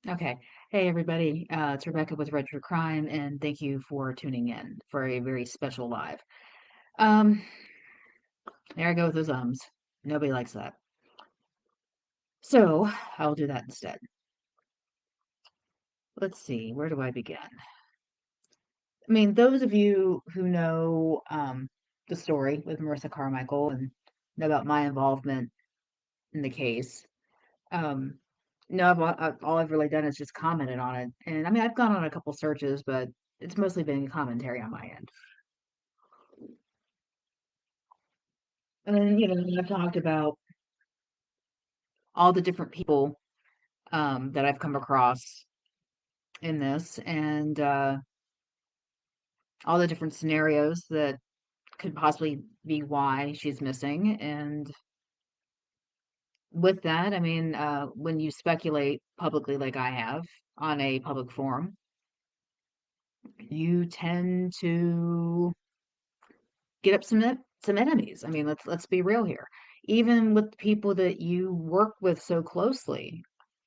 Okay. Hey, everybody. It's Rebecca with Retro Crime, and thank you for tuning in for a very special live. Um, there I go with those ums. Nobody likes that. So I'll do that instead. Let's see, where do I begin? I mean, those of you who know the story with Marissa Carmichael and know about my involvement in the case, um, no, all I've really done is just commented on it. And I mean, I've gone on a couple searches, but it's mostly been commentary on my end. And then, I've talked about all the different people that I've come across in this and all the different scenarios that could possibly be why she's missing. And with that, I mean, when you speculate publicly, like I have on a public forum, you tend to get up some enemies. I mean, let's be real here. Even with people that you work with so closely,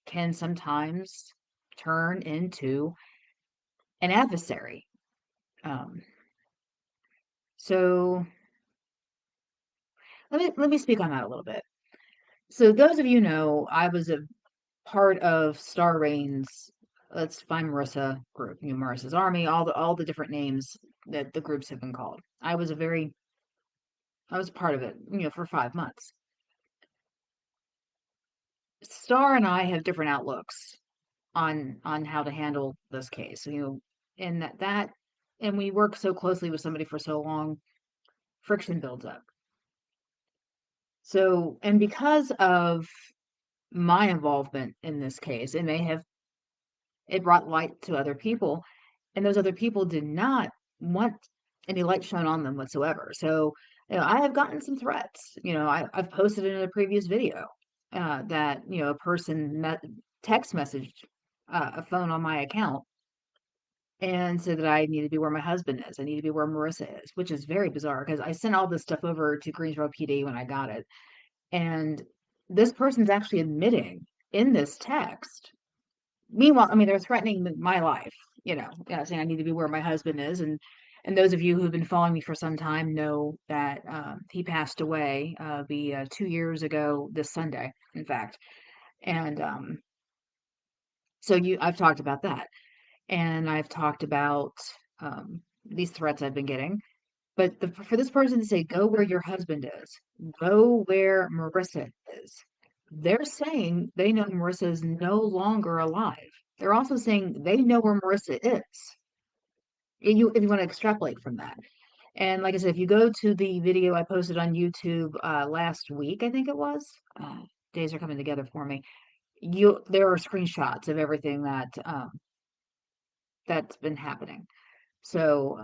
can sometimes turn into an adversary. Um, so let me speak on that a little bit. So those of you know, I was a part of Star Reign's Let's Find Marissa group, Marissa's Army, all the different names that the groups have been called. I was part of it, for 5 months. Star and I have different outlooks on how to handle this case. And and we work so closely with somebody for so long, friction builds up. So, and because of my involvement in this case, it brought light to other people, and those other people did not want any light shown on them whatsoever. So, I have gotten some threats. I've posted in a previous video that a person text messaged a phone on my account and said that I need to be where my husband is. I need to be where Marissa is, which is very bizarre because I sent all this stuff over to Greensboro PD when I got it. And this person's actually admitting in this text. Meanwhile, I mean, they're threatening my life, saying I need to be where my husband is. And those of you who've been following me for some time know that he passed away, be 2 years ago this Sunday, in fact. And I've talked about that, and I've talked about these threats I've been getting. But for this person to say, go where your husband is, go where Marissa is, they're saying they know Marissa is no longer alive. They're also saying they know where Marissa is. If you want to extrapolate from that. And like I said, if you go to the video I posted on YouTube last week, I think it was, days are coming together for me. There are screenshots of everything that's been happening. So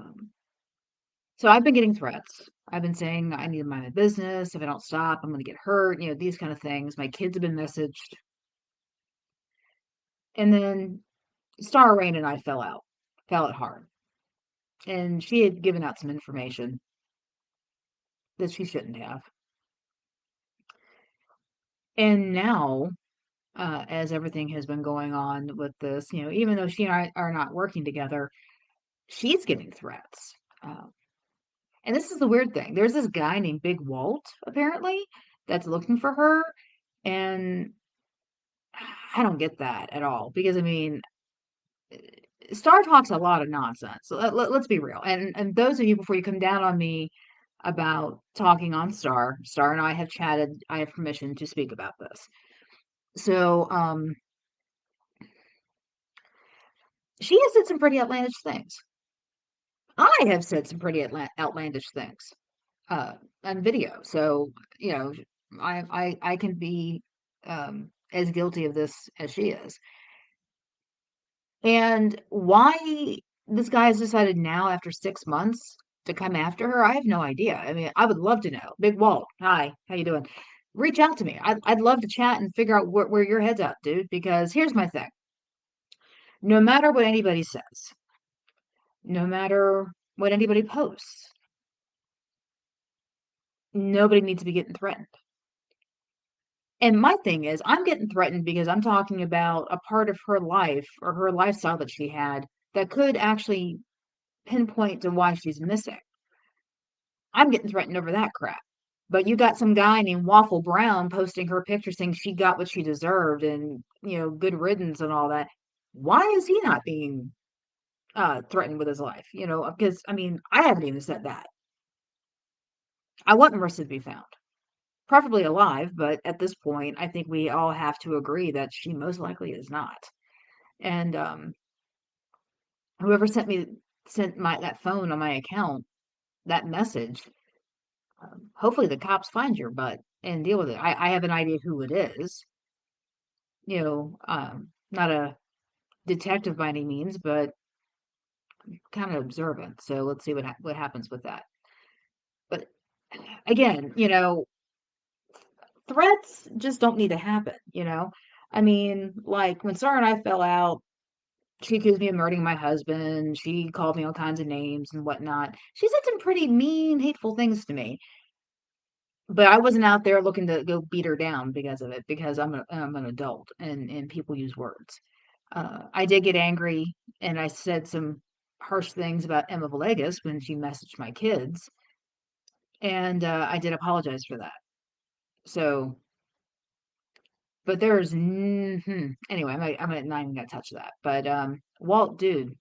So I've been getting threats. I've been saying I need to mind my business. If I don't stop, I'm going to get hurt. These kind of things. My kids have been messaged. And then Star Rain and I fell out hard. And she had given out some information that she shouldn't have. And now, as everything has been going on with this, even though she and I are not working together, she's getting threats. And this is the weird thing. There's this guy named Big Walt, apparently, that's looking for her. And I don't get that at all because I mean, Star talks a lot of nonsense. So let's be real. And those of you before you come down on me about talking on Star and I have chatted. I have permission to speak about this. So she has said some pretty outlandish things. I have said some pretty outlandish things on video. So you know, I can be as guilty of this as she is. And why this guy has decided now after 6 months to come after her, I have no idea. I mean, I would love to know. Big Walt, hi, how you doing? Reach out to me. I'd love to chat and figure out where your head's at, dude. Because here's my thing: no matter what anybody says, no matter what anybody posts, nobody needs to be getting threatened. And my thing is, I'm getting threatened because I'm talking about a part of her life or her lifestyle that she had that could actually pinpoint to why she's missing. I'm getting threatened over that crap. But you got some guy named Waffle Brown posting her picture saying she got what she deserved and, good riddance and all that. Why is he not being threatened with his life? Because I mean, I haven't even said that. I want Marissa to be found, preferably alive, but at this point, I think we all have to agree that she most likely is not. And whoever sent my that phone on my account, that message, hopefully the cops find your butt and deal with it. I have an idea who it is. Not a detective by any means, but kind of observant. So let's see what happens with that. But again, threats just don't need to happen. I mean, like when Sarah and I fell out, she accused me of murdering my husband. She called me all kinds of names and whatnot. She said some pretty mean, hateful things to me. But I wasn't out there looking to go beat her down because of it, because I'm an adult and people use words. I did get angry and I said some harsh things about Emma Villegas when she messaged my kids, and I did apologize for that. So, but anyway, I'm not even gonna touch that. But Walt, dude,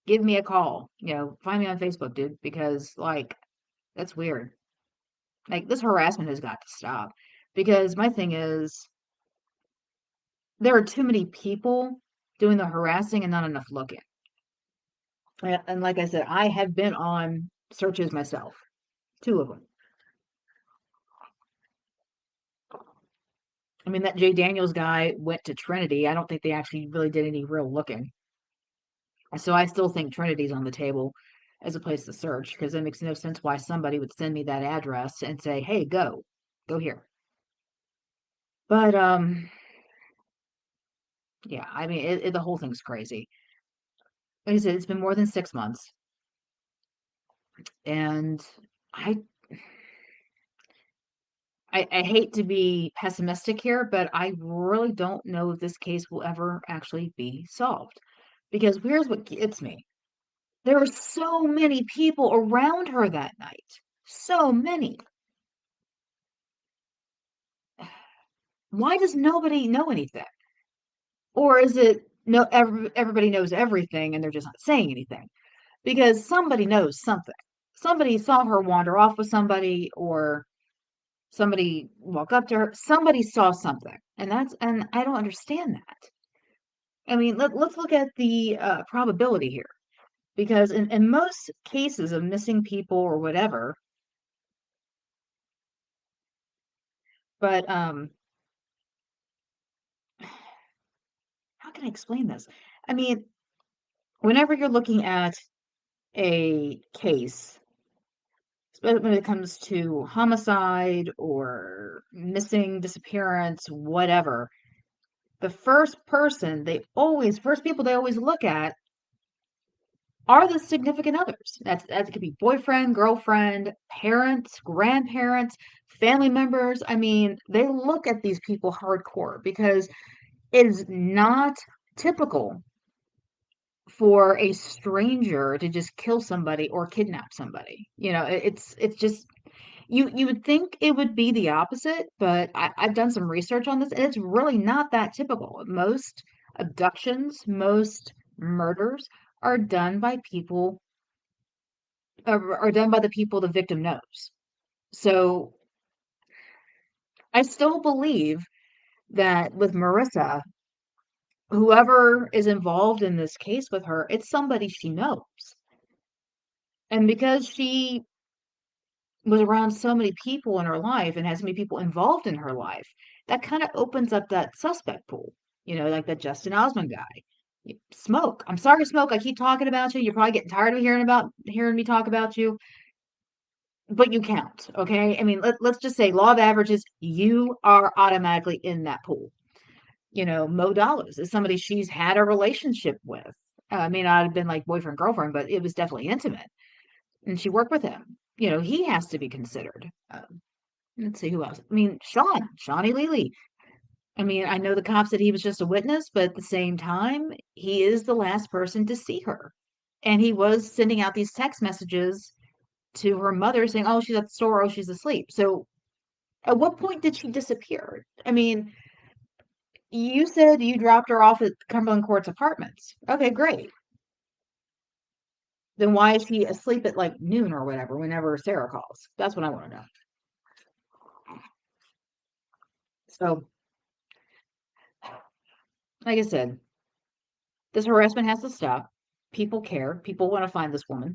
give me a call. Find me on Facebook, dude, because like that's weird. Like this harassment has got to stop. Because my thing is, there are too many people doing the harassing and not enough looking. And like I said, I have been on searches myself, two of them. I mean, that Jay Daniels guy went to Trinity. I don't think they actually really did any real looking. So I still think Trinity's on the table as a place to search because it makes no sense why somebody would send me that address and say, "Hey, go here." But yeah, I mean, the whole thing's crazy. Like I said, it's been more than 6 months, and I I hate to be pessimistic here, but I really don't know if this case will ever actually be solved. Because here's what gets me. There were so many people around her that night. So many. Why does nobody know anything? Or is it no everybody knows everything and they're just not saying anything? Because somebody knows something. Somebody saw her wander off with somebody or somebody walk up to her. Somebody saw something. And I don't understand that. I mean, let's look at the probability here. Because in most cases of missing people or whatever, but how can I explain this? I mean, whenever you're looking at a case, especially when it comes to homicide or missing, disappearance, whatever, the first people they always look at are the significant others. That could be boyfriend, girlfriend, parents, grandparents, family members. I mean, they look at these people hardcore because it is not typical for a stranger to just kill somebody or kidnap somebody. It's just you would think it would be the opposite, but I've done some research on this, and it's really not that typical. Most abductions, most murders are done by people are done by the people the victim knows. So I still believe that with Marissa, whoever is involved in this case with her, it's somebody she knows. And because she was around so many people in her life and has so many people involved in her life, that kind of opens up that suspect pool, like that Justin Osmond guy. Smoke. I'm sorry, Smoke. I keep talking about you. You're probably getting tired of hearing me talk about you, but you count, okay? I mean, let's just say law of averages, you are automatically in that pool. Mo Dollars is somebody she's had a relationship with. I may not have been like boyfriend, girlfriend, but it was definitely intimate. And she worked with him. He has to be considered. Let's see who else. I mean, Shawnee Lely. I mean, I know the cop said he was just a witness, but at the same time, he is the last person to see her. And he was sending out these text messages to her mother saying, oh, she's at the store, oh, she's asleep. So at what point did she disappear? I mean, you said you dropped her off at Cumberland Court's apartments. Okay, great. Then why is she asleep at like noon or whatever, whenever Sarah calls? That's what I want to know. So, like I said, this harassment has to stop. People care. People want to find this woman.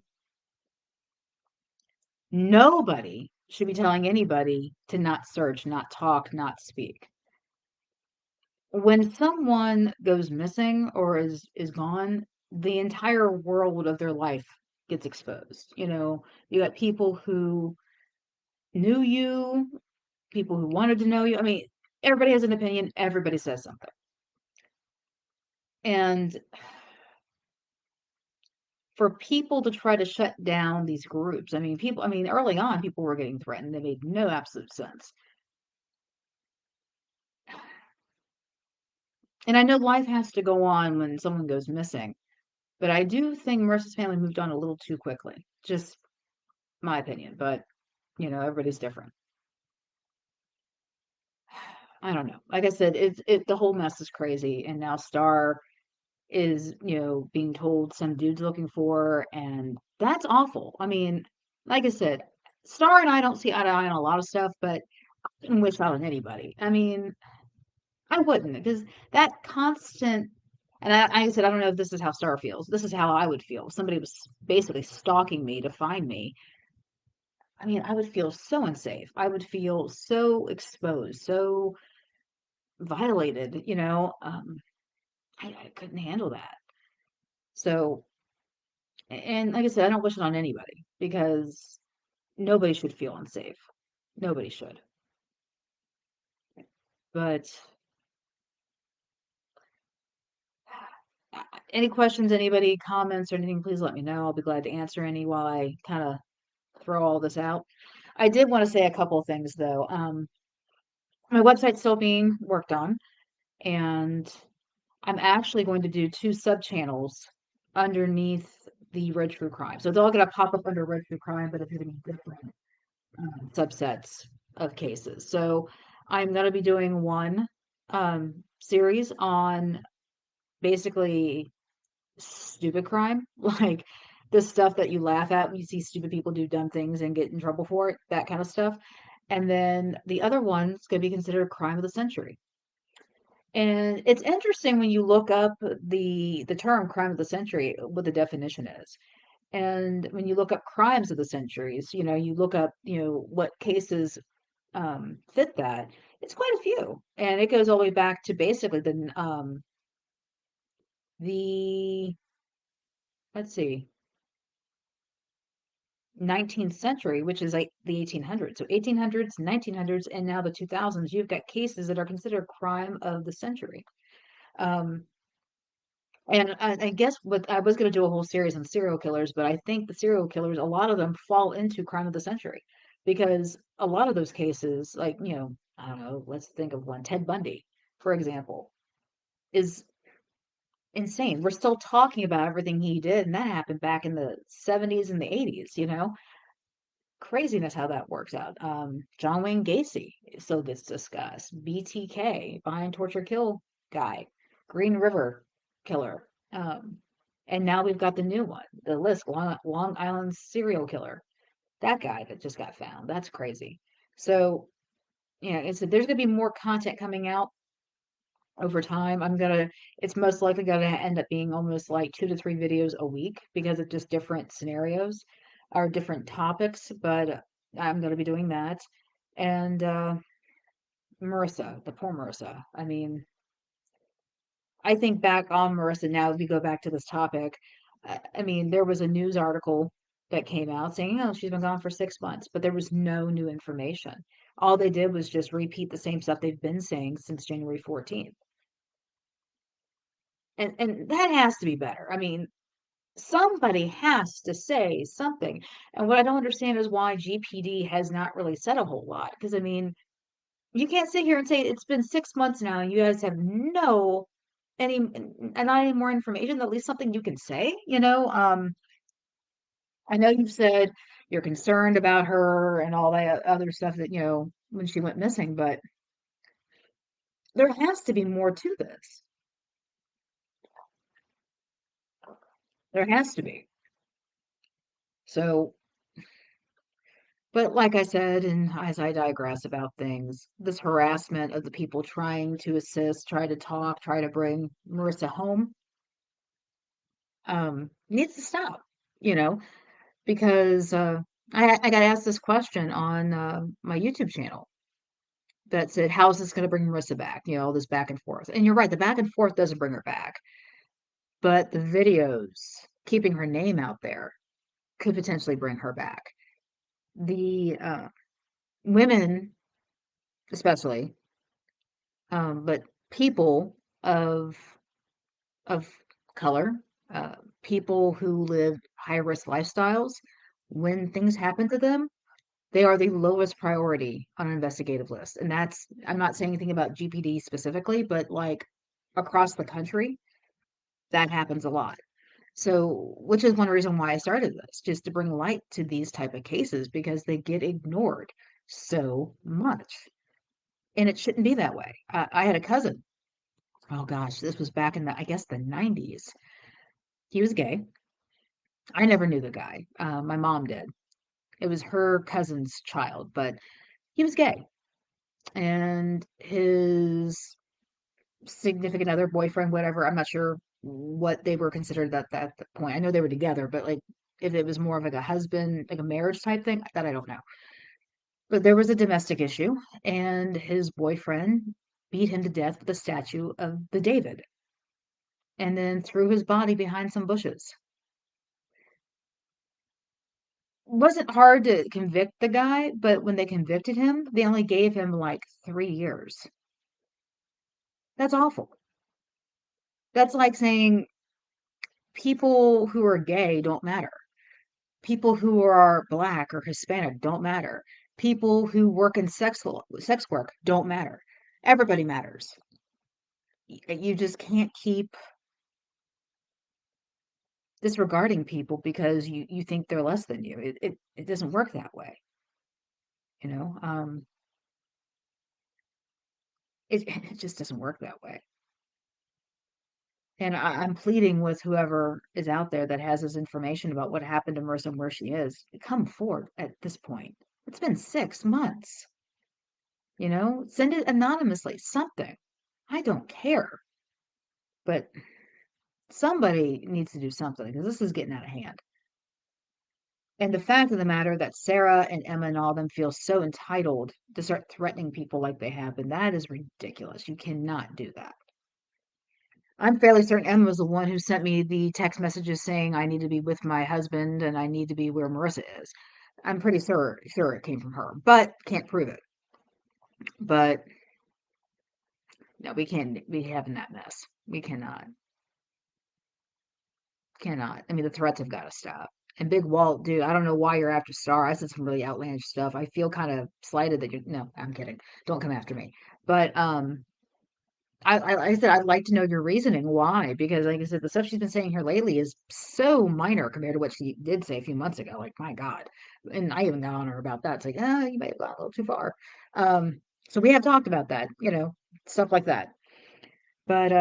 Nobody should be telling anybody to not search, not talk, not speak. When someone goes missing or is gone, the entire world of their life gets exposed. You got people who knew you, people who wanted to know you. I mean, everybody has an opinion, everybody says something. And for people to try to shut down these groups, I mean, early on, people were getting threatened. They made no absolute sense. And I know life has to go on when someone goes missing, but I do think Marissa's family moved on a little too quickly. Just my opinion, but everybody's different. I don't know. Like I said, the whole mess is crazy, and now Star is, being told some dude's looking for her, and that's awful. I mean, like I said, Star and I don't see eye to eye on a lot of stuff, but I wouldn't wish that on anybody. I mean, I wouldn't, because that constant, and like I said, I don't know if this is how Star feels. This is how I would feel. If somebody was basically stalking me to find me. I mean, I would feel so unsafe. I would feel so exposed, so violated, I couldn't handle that. So, and like I said, I don't wish it on anybody because nobody should feel unsafe. Nobody should. But any questions, anybody, comments, or anything, please let me know. I'll be glad to answer any while I kind of throw all this out. I did want to say a couple of things though. My website's still being worked on, and I'm actually going to do two sub channels underneath the Red True Crime. So it's all going to pop up under Red True Crime, but it's going to be different subsets of cases. So I'm going to be doing one series on basically stupid crime, like the stuff that you laugh at when you see stupid people do dumb things and get in trouble for it, that kind of stuff. And then the other one's going to be considered crime of the century. And it's interesting when you look up the term crime of the century, what the definition is. And when you look up crimes of the centuries, you look up, what cases fit that. It's quite a few, and it goes all the way back to basically the let's see, 19th century, which is like the 1800s. So 1800s, 1900s, and now the 2000s. You've got cases that are considered crime of the century. Um, And I guess what I was going to do a whole series on serial killers, but I think the serial killers, a lot of them fall into crime of the century because a lot of those cases, like, I don't know, let's think of one, Ted Bundy, for example, is insane. We're still talking about everything he did, and that happened back in the 70s and the 80s. Craziness how that works out. John Wayne Gacy still gets discussed. BTK, Bind, Torture, Kill guy. Green River killer. And now we've got the new one, the list, Long Island serial killer. That guy that just got found. That's crazy. So, there's going to be more content coming out over time. It's most likely going to end up being almost like 2 to 3 videos a week because of just different scenarios or different topics. But I'm going to be doing that. And Marissa, the poor Marissa. I mean, I think back on Marissa now, if we go back to this topic, I mean, there was a news article that came out saying, oh, she's been gone for 6 months, but there was no new information. All they did was just repeat the same stuff they've been saying since January 14th. And that has to be better. I mean, Somebody has to say something. And what I don't understand is why GPD has not really said a whole lot. Because I mean, you can't sit here and say it's been 6 months now and you guys have no any and not any more information, at least something you can say, you know? I know you've said you're concerned about her and all that other stuff that, when she went missing, but there has to be more to this. There has to be. So, but like I said, and as I digress about things, this harassment of the people trying to assist, try to talk, try to bring Marissa home, needs to stop, you know, because I got asked this question on my YouTube channel that said, how is this going to bring Marissa back? All this back and forth. And you're right, the back and forth doesn't bring her back, but the videos keeping her name out there could potentially bring her back. The women, especially, but people of of color, uh, people who live high risk lifestyles, when things happen to them, they are the lowest priority on an investigative list. And that's, I'm not saying anything about GPD specifically, but like across the country, that happens a lot. So, which is one reason why I started this, just to bring light to these type of cases because they get ignored so much. And it shouldn't be that way. I had a cousin. Oh gosh, this was back in I guess the 90s. He was gay. I never knew the guy. My mom did. It was her cousin's child, but he was gay. And his significant other, boyfriend, whatever, I'm not sure what they were considered at that point. I know they were together, but like if it was more of like a husband, like a marriage type thing, that I don't know. But there was a domestic issue, and his boyfriend beat him to death with a statue of the David and then threw his body behind some bushes. Wasn't hard to convict the guy, but when they convicted him, they only gave him like 3 years. That's awful. That's like saying people who are gay don't matter. People who are black or Hispanic don't matter. People who work in sex work don't matter. Everybody matters. You just can't keep disregarding people because you think they're less than you. It doesn't work that way, you know. It just doesn't work that way. And I'm pleading with whoever is out there that has this information about what happened to Marissa and where she is, come forward at this point. It's been 6 months, send it anonymously, something. I don't care, but somebody needs to do something because this is getting out of hand. And the fact of the matter that Sarah and Emma and all them feel so entitled to start threatening people like they have, and that is ridiculous. You cannot do that. I'm fairly certain Emma was the one who sent me the text messages saying I need to be with my husband and I need to be where Marissa is. I'm pretty sure it came from her, but can't prove it. But no, we can't be having that mess. We cannot. I mean, the threats have got to stop. And Big Walt, dude, I don't know why you're after Star. I said some really outlandish stuff. I feel kind of slighted that you're. No, I'm kidding. Don't come after me. But like I said, I'd like to know your reasoning why, because like I said, the stuff she's been saying here lately is so minor compared to what she did say a few months ago. Like, my God. And I even got on her about that. It's like, you may have gone a little too far. So we have talked about that, stuff like that. But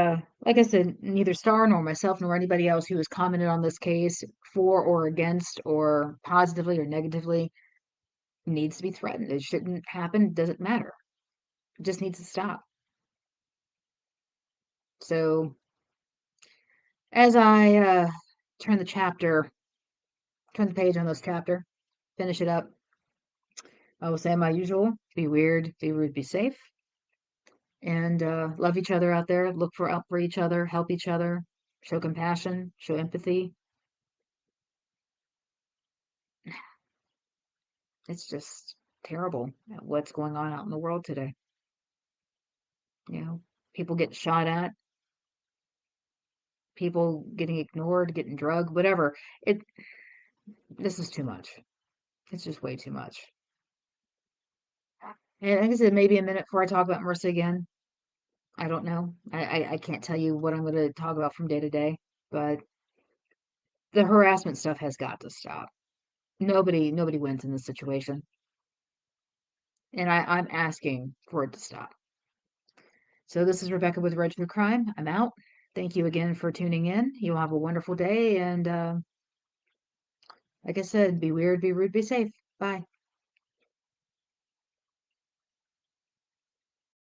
like I said, neither Star nor myself nor anybody else who has commented on this case for or against or positively or negatively needs to be threatened. It shouldn't happen. Doesn't matter. It just needs to stop. So as I turn the chapter, turn the page on this chapter, finish it up, I will say my usual: be weird, be rude, be safe, and love each other out there. Look for out for each other, help each other, show compassion, show empathy. It's just terrible what's going on out in the world today. You know, people get shot at. people getting ignored, getting drugged, whatever. It This is too much. It's just way too much. And like I said, maybe a minute before I talk about Marissa again. I don't know. I can't tell you what I'm going to talk about from day to day, but the harassment stuff has got to stop. Nobody wins in this situation, and I'm asking for it to stop. So this is Rebecca with Red True Crime. I'm out. Thank you again for tuning in. You'll have a wonderful day, and like I said, be weird, be rude, be safe. Bye.